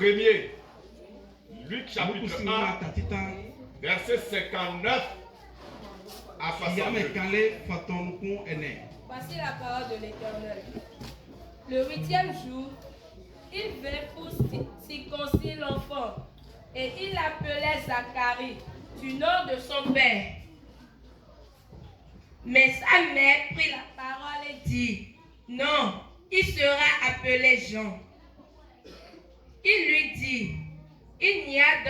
1er, Luc chapitre 1, verset 59 à 62. Voici la parole de l'Éternel. Le 8e jour, il vint pour circoncire l'enfant, et il l'appelait Zacharie, du nom de son père. Mais sa mère prit la parole et dit, non, il sera appelé Jean. Il lui dit, il n'y a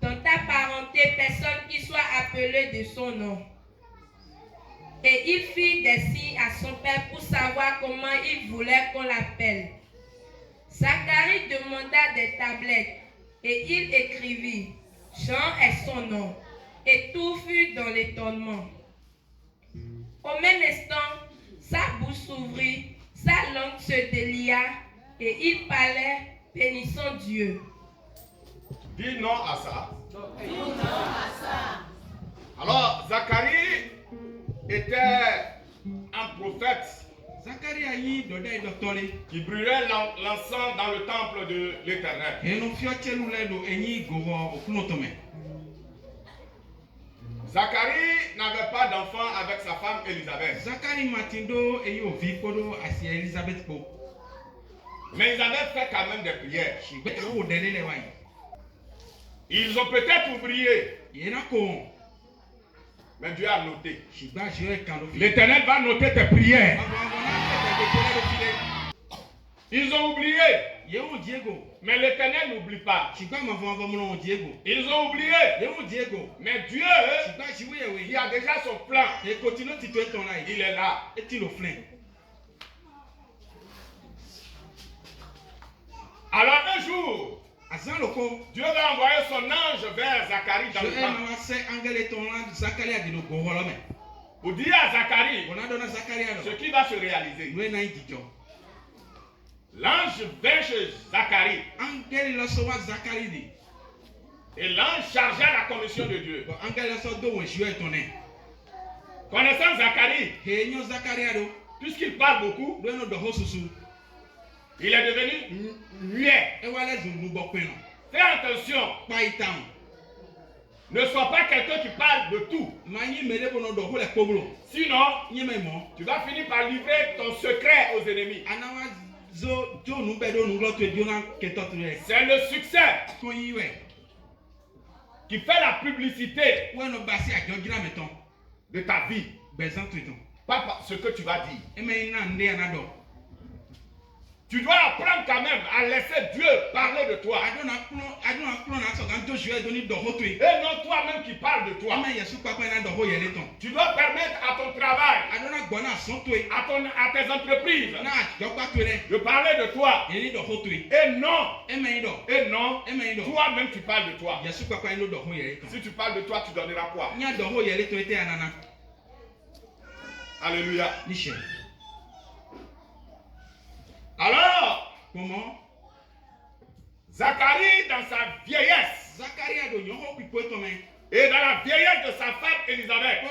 dans ta parenté personne qui soit appelé de son nom. Et il fit des signes à son père pour savoir comment il voulait qu'on l'appelle. Zacharie demanda des tablettes et il écrivit, Jean est son nom. Et tout fut dans l'étonnement. Au même instant, sa bouche s'ouvrit, sa langue se délia et il parlait, bénissant Dieu. Dis non à ça. Alors, Zacharie était un prophète qui brûlait l'encens dans le temple de l'Éternel. Zacharie n'avait pas d'enfant avec sa femme Élisabeth. Mais ils avaient fait quand même des prières. Ils ont peut-être oublié. Mais Dieu a noté. L'Éternel va noter tes prières. Ils ont oublié. Mais l'Éternel n'oublie pas. Ils ont oublié. Mais Dieu, il a déjà son plan. Il est là. Alors un jour, Dieu va envoyer son ange vers Zacharie dans le temple. Pour dire à Zacharie ce qui va se réaliser. L'ange vint chez Zacharie. Et l'ange chargea la commission de Dieu. Connaissant Zacharie, puisqu'il parle beaucoup, il est devenu muet. Fais attention. Ne sois pas quelqu'un qui parle de tout. Sinon, tu vas finir par livrer ton secret aux ennemis. C'est le succès qui fait la publicité de ta vie. Pas ce que tu vas dire. Tu dois apprendre quand même à laisser Dieu parler de toi. Et non toi-même qui parles de toi. Tu dois permettre à ton travail, à tes entreprises, de parler de toi. Et non, toi-même tu parles de toi. Si tu parles de toi, tu donneras quoi? Alléluia. Alors, comment? Zacharie dans sa vieillesse et dans la vieillesse de sa femme Élisabeth,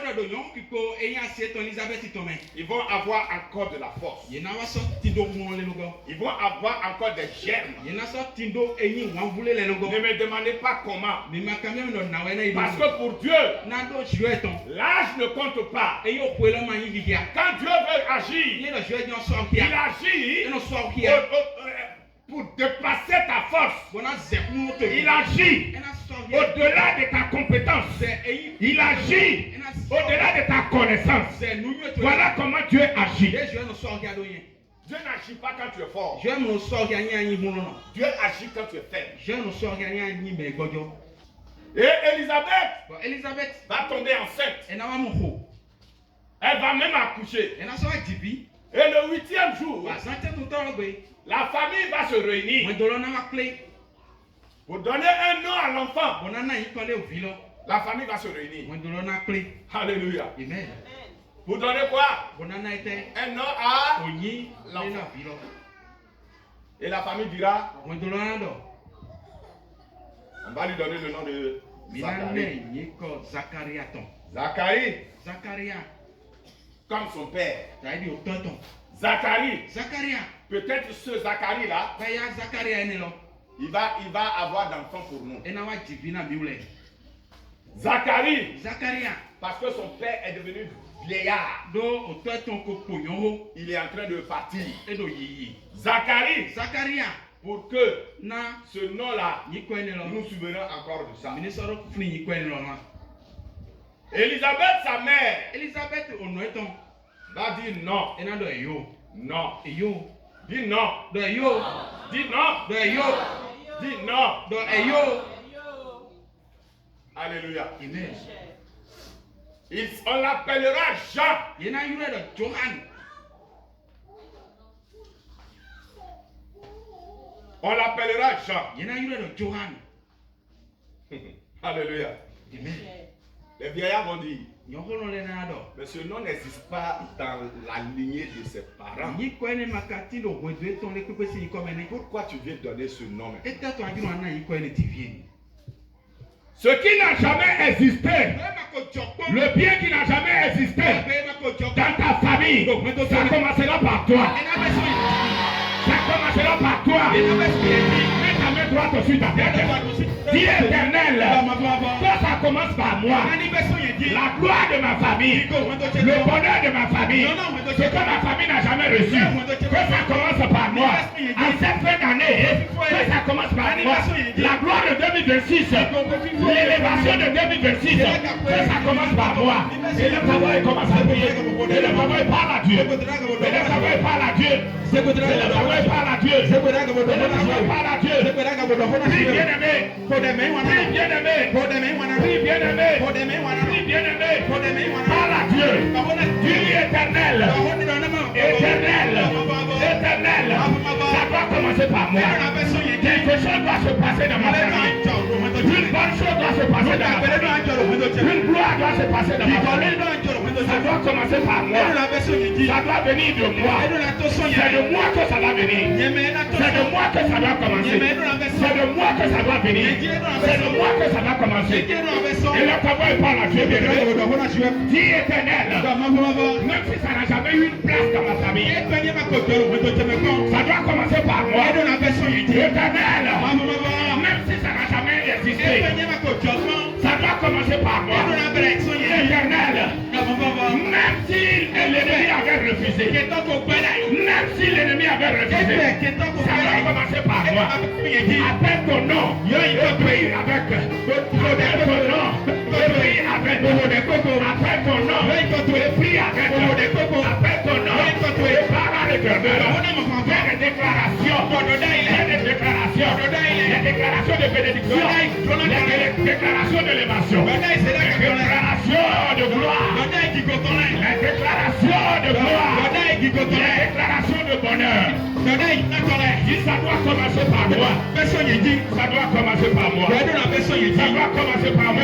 ils vont avoir encore de la force. Ils vont avoir encore des germes. Ne me demandez pas comment. Parce que pour Dieu, l'âge ne compte pas. Quand Dieu veut agir, il agit pour dépasser ta force. Il agit au-delà de ta compétence. Il agit au-delà de ta connaissance. Voilà comment Dieu agit. Dieu n'agit pas quand tu es fort. Dieu agit quand tu es faible. Et Élisabeth va tomber enceinte. Elle va même accoucher. Et le 8e jour, la famille va se réunir pour donner un nom à l'enfant. La famille va se réunir. Alléluia. Amen. Vous donnez quoi? Un nom à l'enfant. Et la famille dira, on va lui donner le nom de Zacharie. Zacharie. Comme son père. Zacharie. Peut-être ce Zacharie là il va avoir d'enfants pour nous. Zacharie, parce que son père est devenu vieillard, il est en train de partir. Zacharie, pour que ce nom-là, nous nous souvenons encore de ça. Élisabeth, sa mère, va dire non. Non. Dis non. Dis non. Dis non. Alléluia. Amen. On l'appellera Jean. On l'appellera Jean. Alléluia. Amen. Les vieillards vont dire, mais ce nom n'existe pas dans la lignée de ses parents. Pourquoi tu viens donner ce nom? Ce qui n'a jamais existé, le bien qui n'a jamais existé dans ta famille, ça commencera par toi. Ça commencera par toi. Mets ta main droite au-dessus de ta tête. Dis Éternel, que ça commence par moi. La gloire de ma famille, le bonheur de ma famille, ce que ma famille n'a jamais reçu, que ça commence par moi. À cette fin d'année, que ça commence par moi. La gloire de 2026, l'élévation de 2026, que ça commence par moi. Et le travail commence à prier. Et le travail parle à Dieu. Et le travail parle à Dieu. Et le travail parle à Dieu. Et le travail parle à Dieu. Prie bien-aimé. Prie bien-aimé. Prie bien-aimé. Prie bien-aimé. Parle à Dieu. Dis éternel. Éternel. Éternel. Ça doit commencer par moi. Quelque chose doit se passer dans ma famille. Une bonne chose doit se passer dans ma famille. Une gloire doit se passer dans ma famille. Ça doit commencer par moi. Ça doit venir de moi. C'est de moi que ça va venir. C'est de moi que ça doit commencer. C'est de moi que ça doit venir. C'est de moi que ça va commencer. Et le travail parle à Dieu. Dis éternel. Même si ça n'a jamais eu une place dans ma famille, ça doit commencer par moi. Éternel. Même si ça n'a jamais existé, ça doit commencer par moi. Éternel. Même si l'ennemi avait refusé, même si l'ennemi avait refusé, ça doit commencer par moi. Appelle ton nom, je prie avec ton nom, je prie avec appelle ton nom, je prie avec appelle ton nom, je parle à l'Éternel. Fais des déclarations, les déclarations de bénédiction, les déclarations d'élévation, les déclarations de gloire, les déclarations de gloire, les déclarations de bonheur. Si ça doit commencer par moi, ça doit commencer par moi. Ça doit commencer par moi.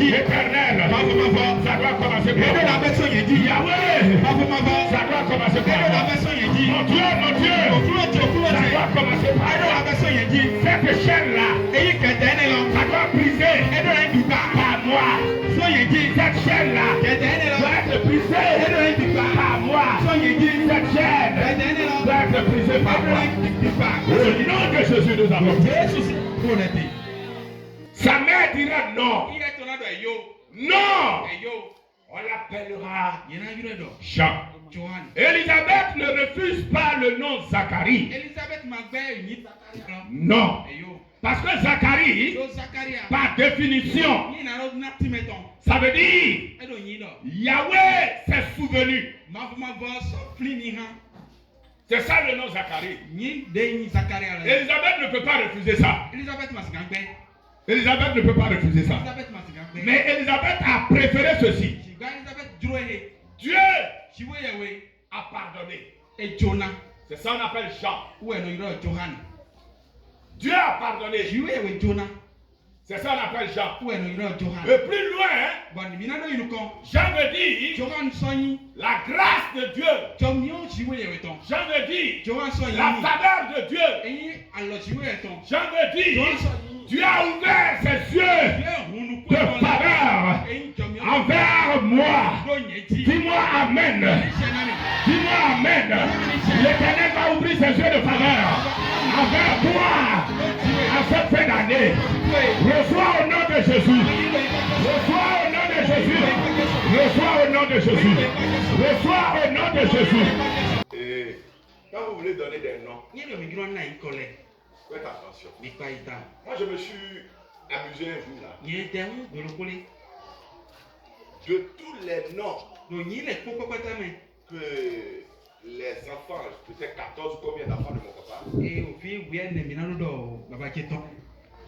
Éternel, ça doit commencer par moi. Yahweh, ça doit commencer par moi. Mon Dieu, ça doit commencer par moi. Cette chaîne-là, ça doit briser par moi. Cette chaîne-là doit être brisée par moi. Cette chaîne doit être brisée par moi. Au nom de Jésus, nous avons dit. Sa mère dira non. Non. On l'appellera Jean. Élisabeth ne refuse pas le nom Zacharie. Non. Parce que Zacharie, par définition, ça veut dire Yahweh s'est souvenu. C'est ça le nom Zacharie. Élisabeth ne peut pas refuser ça. Élisabeth ne peut pas refuser ça. Mais Élisabeth a préféré ceci. Dieu a pardonné. C'est ça qu'on appelle Jean. Dieu a pardonné. C'est ça qu'on appelle Jean. Et plus loin, Jean veut dire la grâce de Dieu. Jean veut dire la faveur de Dieu. Jean veut dire Dieu a ouvert ses yeux de faveur envers moi. Dis-moi Amen. Dis-moi Amen. L'Éternel va ouvrir ses yeux de faveur envers toi. tué. Reçois au nom de Jésus. Reçois au nom de Jésus. Reçois au nom de Jésus. Reçois au nom de Jésus. Et quand vous voulez donner des noms, faites attention. Moi, je me suis amusé un jour là. De tous les noms que les enfants, peut-être 14 combien d'enfants de mon papa,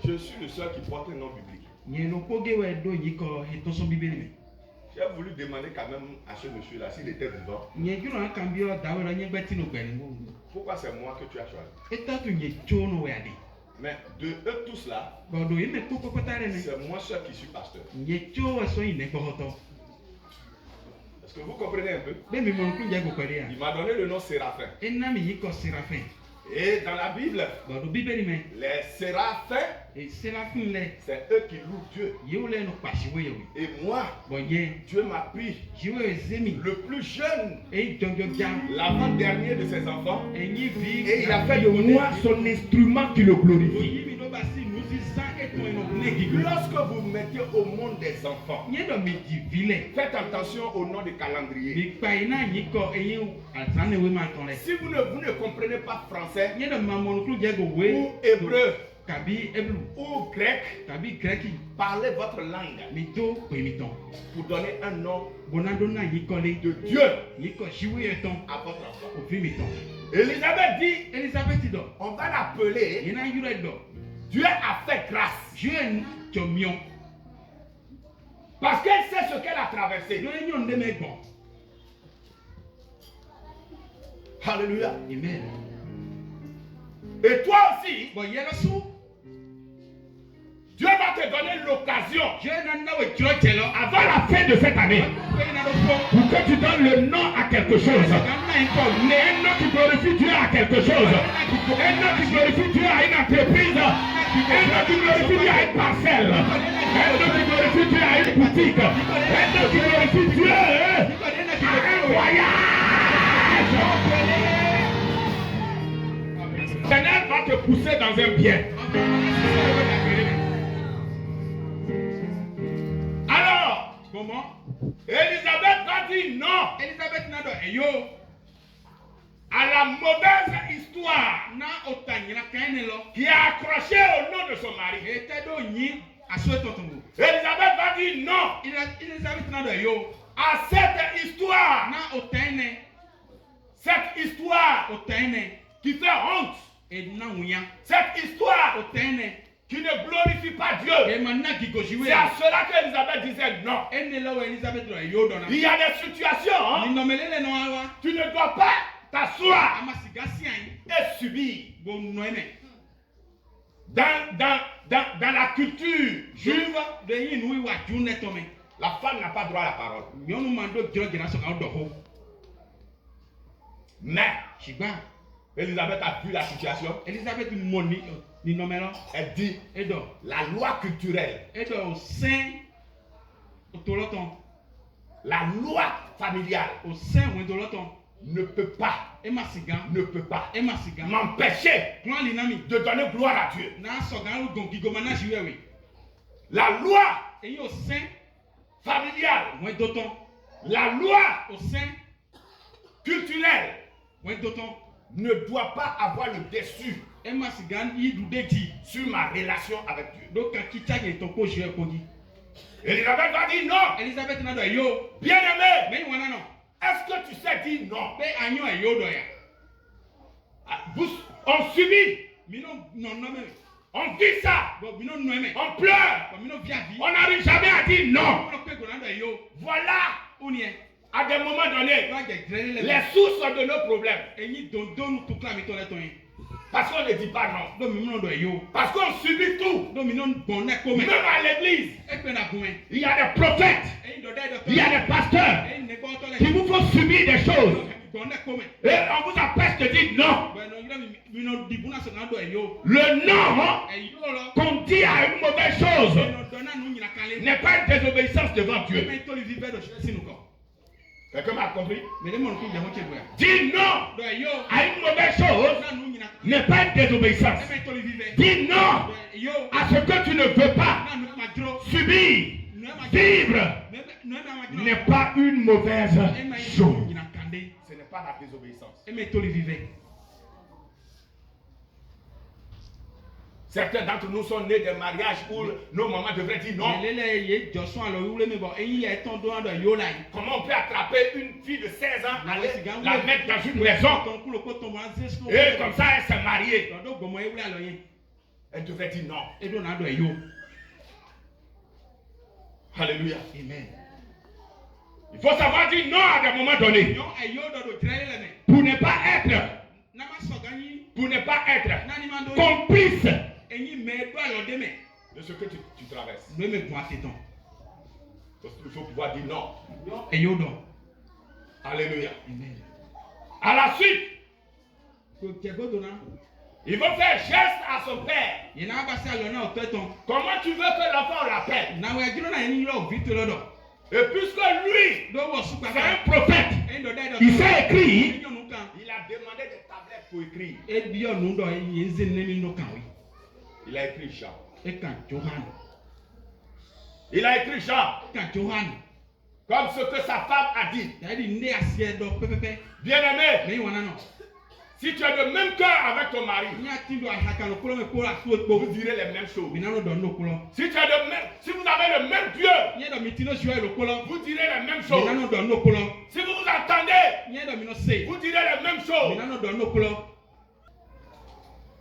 je suis le seul qui porte un nom biblique. J'ai voulu demander quand même à ce monsieur-là s'il était vivant. Pourquoi c'est moi que tu as choisi? Mais de eux tous là, c'est moi seul qui suis pasteur. Est-ce que vous comprenez un peu? Il m'a donné le nom Séraphin. Et dans la Bible, les séraphins, c'est eux qui louent Dieu. Et moi, Dieu m'a pris le plus jeune, l'avant-dernier de ses enfants, et il a fait de moi son instrument qui le glorifie. Lorsque vous mettez au monde des enfants, faites attention au nom de calendrier. Si vous ne comprenez pas français ou hébreu ou grec, parlez votre langue pour donner un nom de Dieu à votre enfant. Élisabeth dit, on va l'appeler Dieu a fait grâce. Parce qu'elle sait ce qu'elle a traversé. Alléluia. Amen. Et toi aussi, Dieu va te donner l'occasion avant la fin de cette année pour que tu donnes le nom à quelque chose. Un nom qui glorifie Dieu à quelque chose. Un nom qui glorifie Dieu à une entreprise. Un nom qui glorifie Dieu à une parcelle. Un nom qui glorifie Dieu à une boutique. Un nom qui glorifie Dieu à un voyage. Le Seigneur va te pousser dans un bien. Alors, comment? Elisabeth va dire non. À la mauvaise histoire qui est accrochée au nom de son mari. Elisabeth va dire non à cette histoire. Cette histoire qui fait honte. Cette histoire qui ne glorifie pas Dieu. C'est à cela qu'Elisabeth disait non. Il y a des situations, tu ne dois pas t'asseoir et subir. Dans la culture juive, la femme n'a pas droit à la parole. Mais Elisabeth a vu la situation. Elle dit la loi culturelle, la loi familiale ne peut pas m'empêcher de donner gloire à Dieu. La loi familiale, la loi culturelle ne doit pas avoir le dessus sur ma relation avec Dieu. Elisabeth va dire non. Bien-aimé, est-ce que tu sais dire non? On subit. On dit ça. On pleure. On n'arrive jamais à dire non. Voilà. À des moments donnés, les sources de nos problèmes. Parce qu'on ne dit pas non. Parce qu'on subit tout. Même à l'église, il y a des prophètes, il y a des pasteurs qui vous font subir des choses. Et on vous empêche de dire non. Le non qu'on dit à une mauvaise chose n'est pas une désobéissance devant Dieu. Quelqu'un m'a compris? Mais les gens qui ont dit Dis non à une mauvaise chose n'est pas une désobéissance. Dis non à ce que tu ne veux pas subir. Vivre n'est pas une mauvaise chose. Ce n'est pas la désobéissance. Certains d'entre nous sont nés de mariages où nos mamans devraient dire non. Comment on peut attraper une fille de 16 ans, aller la mettre dans une maison et comme ça elle s'est mariée? Elle devrait dire non. Alléluia. Amen. Il faut savoir dire non à des moments donnés. Pour ne pas être complice de ce que tu traverses. Parce qu'il faut pouvoir dire non. Alléluia. Amen. À la suite, il va faire geste à son père. Comment tu veux que l'enfant l'appelle? Et puisque lui, c'est un prophète, il sait écrire, il a demandé des tablettes pour écrire. Il a écrit Jean. Il a écrit Jean. Comme ce que sa femme a dit. Bien-aimé, si tu as le même cœur avec ton mari, vous direz les mêmes choses. Si vous avez le même Dieu, vous direz les mêmes choses. Si vous vous entendez, vous direz les mêmes choses.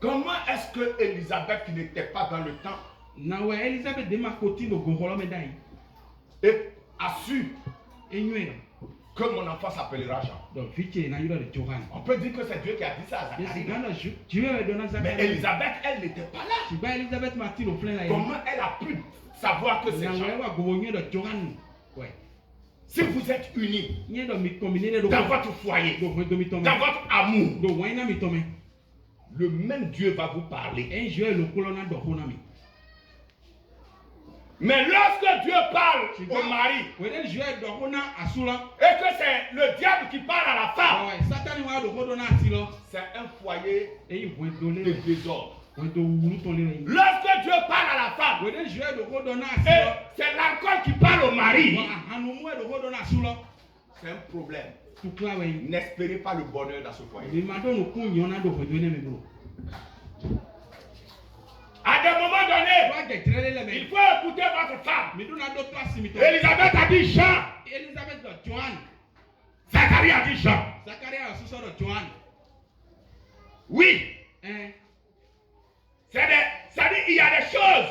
Comment est-ce que Élisabeth, qui n'était pas dans le temps, a su que mon enfant s'appellera Jean? On peut dire que c'est Dieu qui a dit ça à Zacharie. Mais Élisabeth, elle n'était pas là. Comment elle a pu savoir que c'est Jean? Si vous êtes unis dans votre foyer, dans votre amour, le même Dieu va vous parler. Mais lorsque Dieu parle au mari et que c'est le diable qui parle à la femme, c'est un foyer de désordre. Lorsque Dieu parle à la femme et c'est l'alcool qui parle au mari, c'est un problème. N'espérez pas le bonheur dans ce foyer. À des moments donnés, il faut écouter votre femme. Élisabeth a dit Jean. Zacharie a dit Jean. Oui. C'est-à-dire, il y a des choses.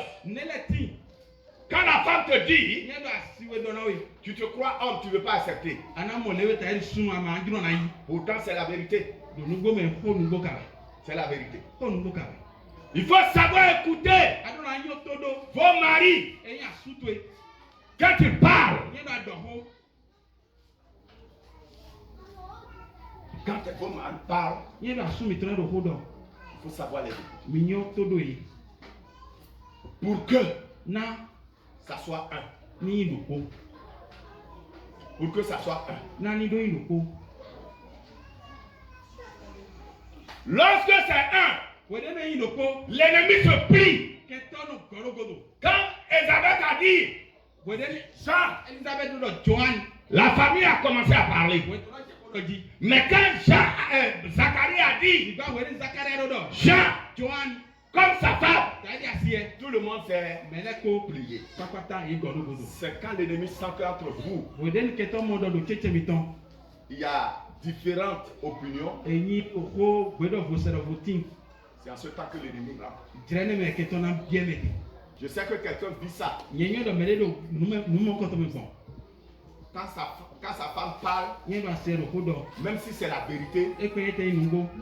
Quand la femme te dit, tu te crois homme, tu ne veux pas accepter. Pourtant, c'est la vérité. C'est la vérité. Il faut savoir écouter vos maris. Quand ils parlent, vos maris parlent, il faut savoir les écouter. Pour que ça soit un. Pour que ça soit un. Lorsque c'est un, l'ennemi se plie. Quand Élisabeth a dit Jean, la famille a commencé à parler. Mais quand Zacharie a dit Jean, comme sa femme, tout le monde s'est plié. C'est quand l'ennemi sent qu'entre vous, il y a différentes opinions. C'est en ce temps que l'ennemi rentre. Je sais que quelqu'un vit ça. Quand sa femme parle, même si c'est la vérité,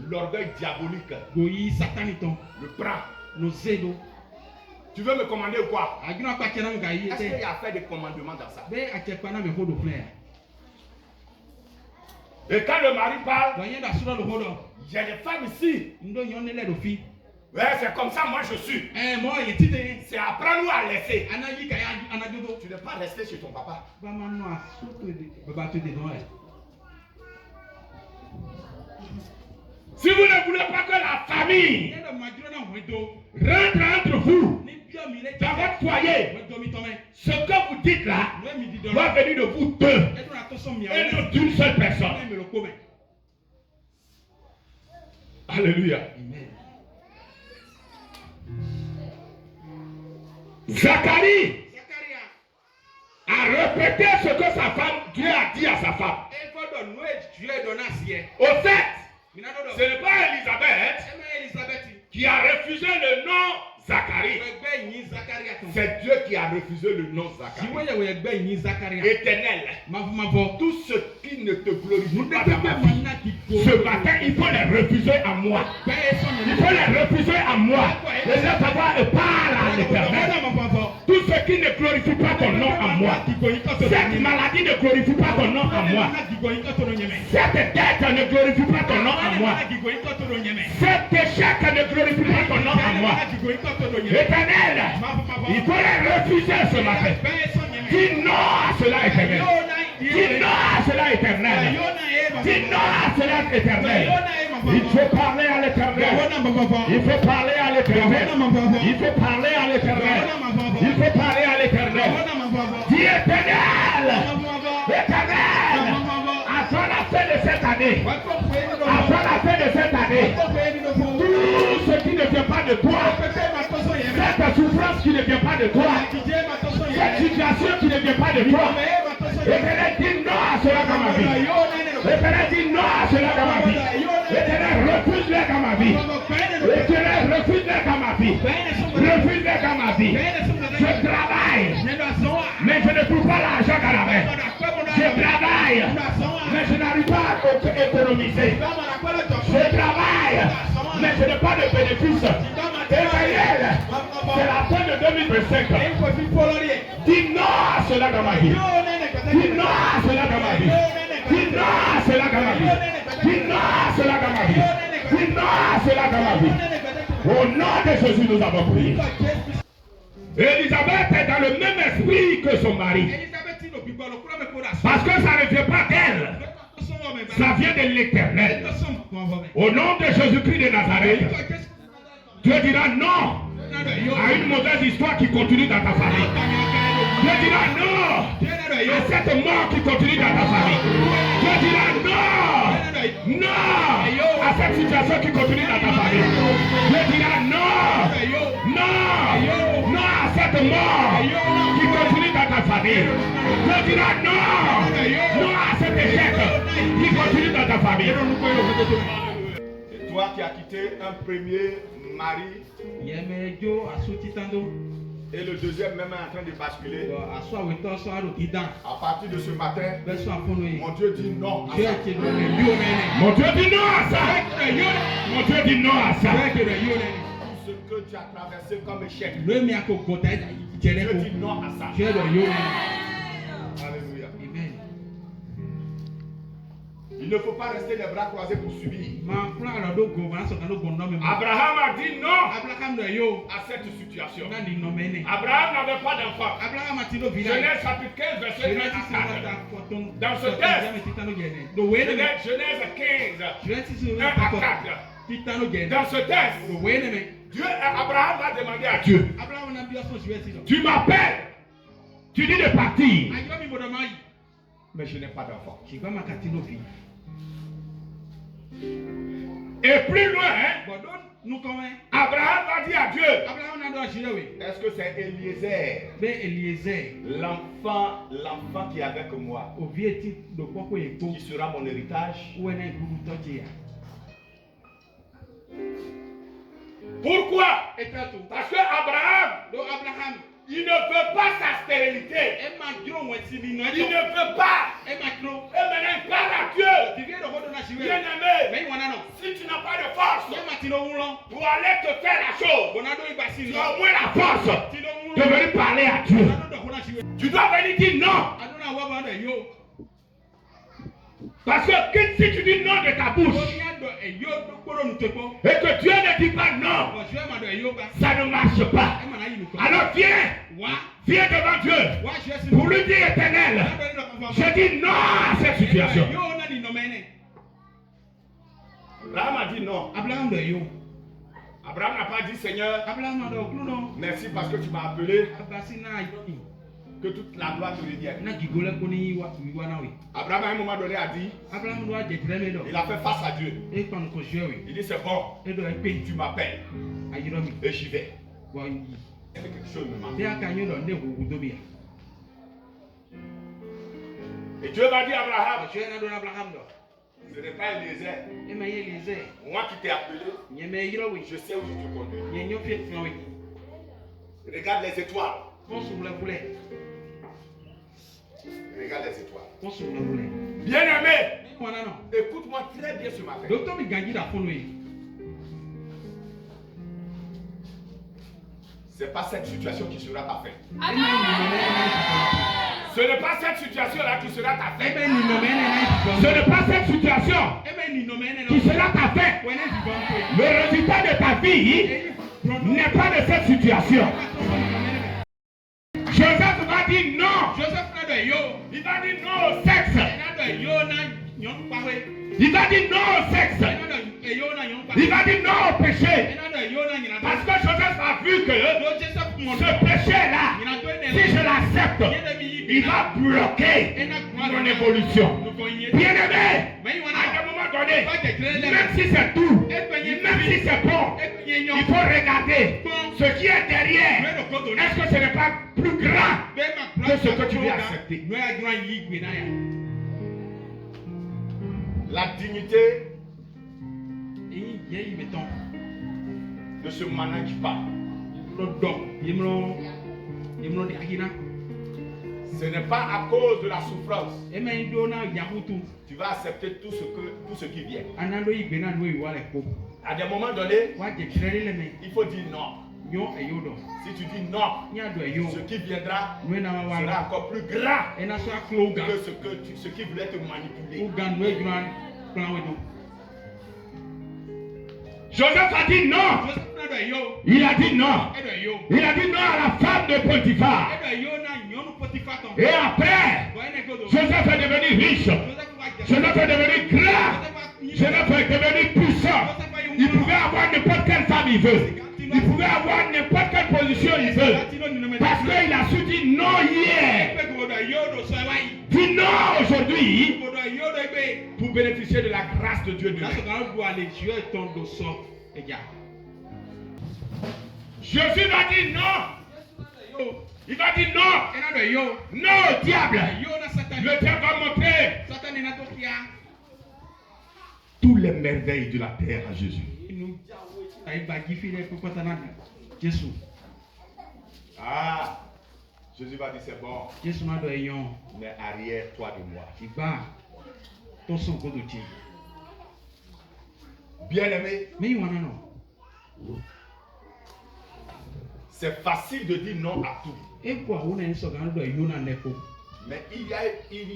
l'orgueil diabolique le prend. Tu veux me commander ou quoi? Est-ce qu'il y a fait des commandements dans ça? Et quand le mari parle, j'ai des femmes ici. Ouais, c'est comme ça, moi je suis. C'est apprendre à laisser. Tu ne peux pas rester chez ton papa. Si vous ne voulez pas que la famille rentre entre vous dans votre foyer, ce que vous dites là doit venir de vous deux et non d'une seule personne. Alléluia. Zacharie a répété ce que sa femme, Dieu a dit à sa femme. Au fait, ce n'est pas Élisabeth qui a refusé le nom Zacharie. C'est Dieu qui a refusé le nom Zacharie. Éternel, tout ce qui ne te glorifie pas dans ma vie, ce matin, il faut les refuser à moi. Il faut les refuser à moi. Les savoir parle à l'Éternel. Tout ce qui ne glorifie pas ton nom à moi. Cette maladie ne glorifie pas ton nom à moi. Cette dette ne glorifie pas ton nom à moi. Cet échec ne glorifie pas ton nom à moi. Éternel, il faut les refuser ce matin. Dis non à cela, éternel. Dis non à cela, éternel. Dis non à cela, éternel. Il faut parler à l'éternel. Il faut parler à l'éternel. Il faut parler à l'éternel. Il faut parler à l'éternel. Dis éternel. Éternel. Avant la fin de cette année. Avant la fin de cette année. Tout ce qui ne vient pas de toi. Cette souffrance qui ne vient pas de toi. Cette situation qui ne vient pas de toi. Éternel, dis non à cela dans ma vie. Éternel, dis non à cela dans ma vie. Éternel, refuse-les dans ma vie. Éternel, refuse-les dans ma vie. Refuse-les dans ma vie. Je travaille, mais je ne trouve pas l'argent dans la main. Je travaille, mais je n'arrive pas à économiser. Je travaille, mais je n'ai pas de bénéfice. Éternel, c'est la fin de 2025. Dis non à cela dans ma vie. Dis non à cela dans ma vie. Dis non à cela dans ma vie. Dis non à cela dans ma vie. Dis non à cela dans ma vie. Au nom de Jésus, nous avons prié. Élisabeth est dans le même esprit que son mari. Parce que ça ne vient pas d'elle. Ça vient de l'Éternel. Au nom de Jésus-Christ de Nazareth, Dieu dira non à une mauvaise histoire qui continue dans ta famille. Dieu dira non à cette mort qui continue dans ta famille. Dieu dira non à cette situation qui continue dans ta famille. Dieu dira non à cette mort qui continue dans ta famille. Dieu dira non à cet échec qui continue dans ta famille. Et toi qui as quitté un premier mari et le deuxième même est en train de basculer. À partir de ce matin, mon Dieu dit non à ça. Mon Dieu dit non à ça. Mon Dieu dit non à ça. Tout ce que tu as traversé comme échec, Dieu dit non à ça. Alléluia. Il ne faut pas rester les bras croisés pour subir. Abraham a dit non à cette situation. Abraham n'avait pas d'enfant. Genèse chapitre 15, verset 1 à 4. Dans ce texte, Genèse 15, 1 à 4. Dans ce texte, Abraham a demandé à Dieu, tu m'appelles, tu dis de partir, mais je n'ai pas d'enfant. Et plus loin, Abraham a dit à Dieu, est-ce que c'est Eliezer, l'enfant qui est avec moi, qui sera mon héritage? Pourquoi? Parce que Abraham, il ne veut pas sa stérilité. Il ne veut pas. Et maintenant il parle à Dieu. Bien-aimé, si tu n'as pas de force pour aller te faire la chose, tu as au moins la force de venir parler à Dieu. Tu dois venir dire non. Parce que si tu dis non de ta bouche et que Dieu ne dit pas non, ça ne marche pas. Alors viens devant Dieu pour lui dire éternel, je dis non à cette situation. Abraham a dit non. Abraham de yo. Abraham n'a pas dit Seigneur, Abraham a dit non. merci parce que tu m'as appelé, Abasina yi. que toute la gloire te revienne. Na gigole koni wa na we. Abraham à un moment donné a dit, Abraham doit jetreme do. il a fait face à Dieu. E kon ko je we. Il dit c'est bon, E do e tu m'appelles ayiro mi. et j'y vais. Wa yi. Il y avait quelque chose me manque. Bi aka nyo do ne wo do bia. Et Dieu va dire à Abraham, Je na do Abraham do. ce n'est pas Eliezer. E ma ye lize. Moi qui t'ai appelé, Nye me yiro we. je sais où je te conduis. Nye nyo fiet no we. Regarde les étoiles. Kon sou la voulait. Regarde les étoiles. Kon sou la voulait. Bien-aimé, Wana no. écoute-moi très bien ce matin. Docteur mi ganji da fonu we. Ce n'est pas cette situation qui sera ta fin. E ma ni no me na. Ce n'est pas cette situation-là qui sera ta fin. Ebe ni no me na. Ce n'est pas cette situation Ebe ni no me na. qui sera ta fin. Wena di bon ko. Le résultat de ta vie n'est pas de cette situation. Joseph va dire non. Joseph na do yo. Il va dire non au sexe. Na do yo na nyon pa we. Il va dire non au sexe. Na do yo na nyon pa. Il va dire non au péché. Na do yo na nyina. Parce que Joseph a vu que Do Joseph mo. ce péché-là, Nyina do ne. si je l'accepte, il va bloquer mon évolution. Bien-aimé, à un moment donné, même si c'est tout, même si c'est bon, il faut regarder ce qui est derrière. Est-ce que ce n'est pas plus grand que ce que tu veux accepter? La dignité ne se manage pas. Ce n'est pas à cause de la souffrance. Tu vas accepter tout ce qui vient. À des moments donnés, il faut dire non. Si tu dis non, ce qui viendra sera encore plus grand que ce qui voulait te manipuler. Joseph a dit non. Il a dit non. Il a dit non à la femme de Potiphar. Et après, Joseph est devenu riche. Joseph est devenu grand. Joseph est devenu puissant. Il pouvait avoir n'importe quelle femme il veut. Il pouvait avoir n'importe quelle position il veut. Parce qu'il a su dire non hier. Dis non aujourd'hui pour bénéficier de la grâce de Dieu demain. Jésus va dire non. Il va dire non. Non au diable. Le diable va montrer toutes les merveilles de la terre à Jésus. Ah, Jésus va dire c'est bon. Mais arrière-toi de moi. Bien-aimé, c'est facile de dire non à tout. Mais il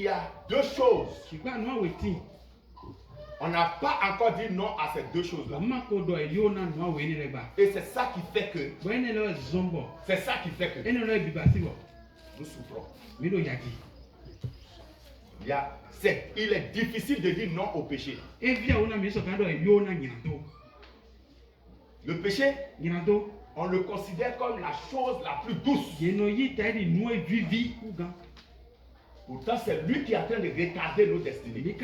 y a deux choses. On n'a pas encore dit non à ces deux choses-là. Et c'est ça qui fait que nous souffrons. Il est difficile de dire non au péché. Le péché, on le considère comme la chose la plus douce. Pourtant, c'est lui qui est en train de retarder nos destinées.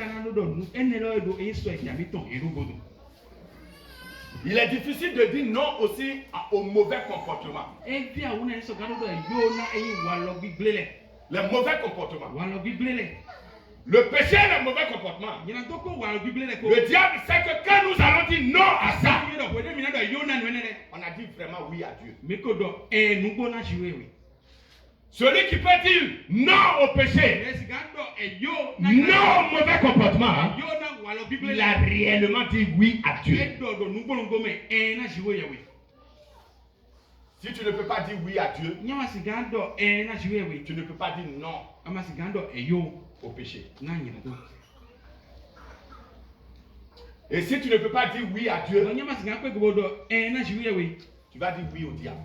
Il est difficile de dire non aussi au mauvais comportement. Les mauvais comportements. Le péché est le mauvais comportement. Le diable sait que quand nous allons dire non à ça, on a dit vraiment oui à Dieu. Celui qui peut dire non au péché, non au mauvais comportement, il a réellement dit oui à Dieu. Si tu ne peux pas dire oui à Dieu, tu ne peux pas dire non au péché. Et si tu ne peux pas dire oui à Dieu, tu vas dire oui au diable.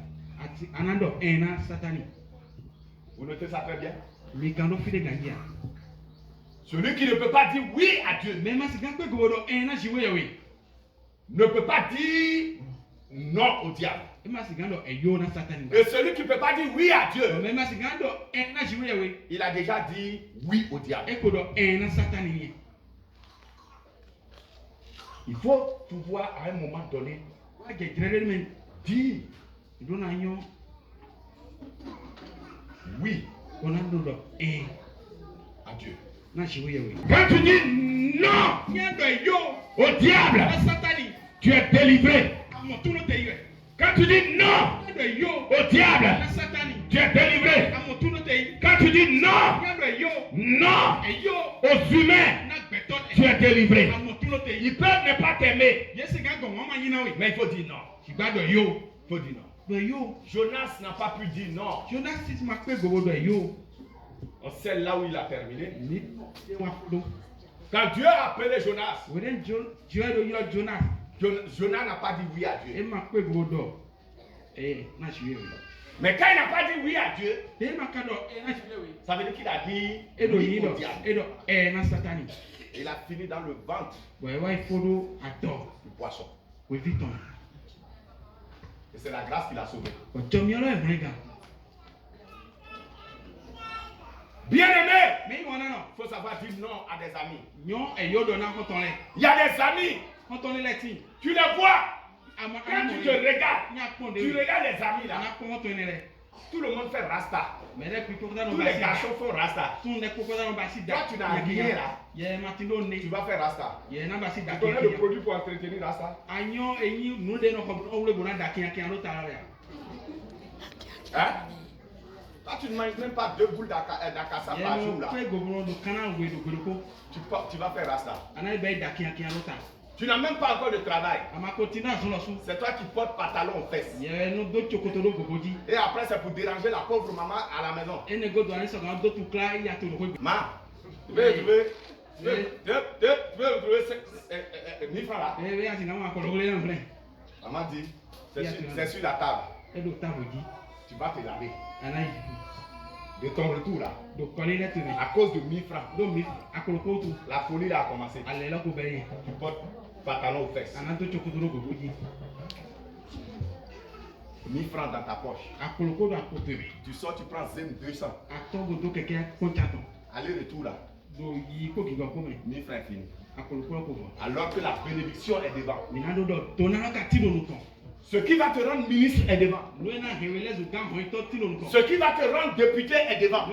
Vous notez ça très bien? Celui qui ne peut pas dire oui à Dieu, ne peut pas dire non au diable. Et celui qui ne peut pas dire oui à Dieu, il a déjà dit oui au diable. Il faut pouvoir à un moment donné dire oui à Dieu. Quand tu dis non au diable, tu es délivré. Quand tu dis non au diable, tu es délivré. Quand tu dis non aux humains, tu es délivré. Ils peuvent ne pas t'aimer, mais il faut dire non. Il faut dire non. Jonas n'a pas pu dire non. On sait là où il a terminé. Quand Dieu a appelé Jonas, Jonas n'a pas dit oui à Dieu. Mais quand il n'a pas dit oui à Dieu, ça veut dire qu'il a dit oui au diable. Il a fini dans le ventre du poisson. Et c'est la grâce qui l'a sauvé. Bien aimé, il faut savoir dire non à des amis. Il y a des amis, tu les vois. Quand tu te regardes, tu regardes les amis là. Tout le monde fait rasta. Tous les garçons font rasta. Toi, tu n'as rien là. Tu vas faire rasta. Tu connais le produit pour entretenir rasta? Hein? Toi, tu ne manges même pas 2 boules d'acassa par jour là. Tu vas faire rasta. Tu n'as même pas encore de travail. C'est toi qui portes pantalon aux fesses. Et après, c'est pour déranger la pauvre maman à la maison. Ma, tu veux trouver 1000 francs là? Maman dit, c'est sur la table. Tu vas te laver. De ton retour là, à cause de 1000 francs, la folie là a commencé. Tu portes pantalon aux fesses. 1000 francs dans ta poche. Tu sors, tu prends 200. Aller-retour là. 1000 francs fini. Alors que la bénédiction est devant. Ce qui va te rendre ministre est devant. Ce qui va te rendre député est devant.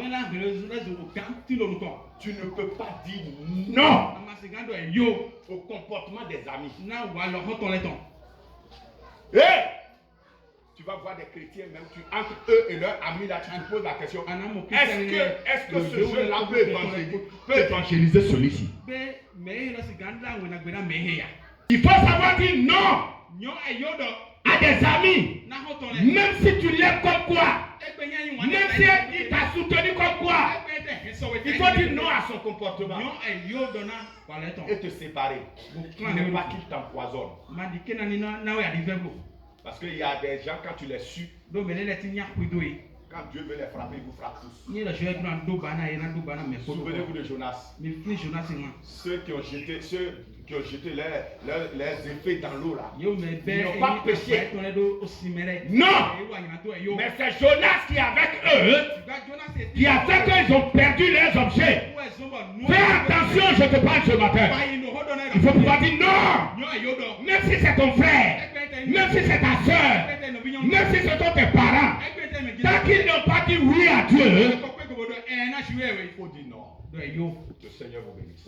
Tu ne peux pas dire non au comportement des amis. Et tu vas voir des chrétiens, même entre eux et leurs amis, là, tu te poses la question, est-ce que ce jeune-là peut évangéliser celui-ci? Il faut savoir dire non à des amis, même si tu l'aimes comme quoi, même si il t'a soutenu comme quoi, il faut dire non à son comportement et te séparer. Ne pas qu'il t'empoisonne. Parce qu'il y a des gens, quand tu les sues, quand Dieu veut les frapper, il vous frappe tous. Souvenez-vous de Jonas. Ceux qui ont jeté leurs effets dans l'eau là. Ils n'ont pas péché. Non! Mais c'est Jonas qui est avec eux, qui a fait qu'ils ont perdu leurs objets. Fais attention, je te parle ce matin. Il faut pouvoir dire non! Même si c'est ton frère, même si c'est ta soeur, même si ce sont tes parents, tant qu'ils n'ont pas dit oui à Dieu, il faut dire non. Le Seigneur vous bénisse.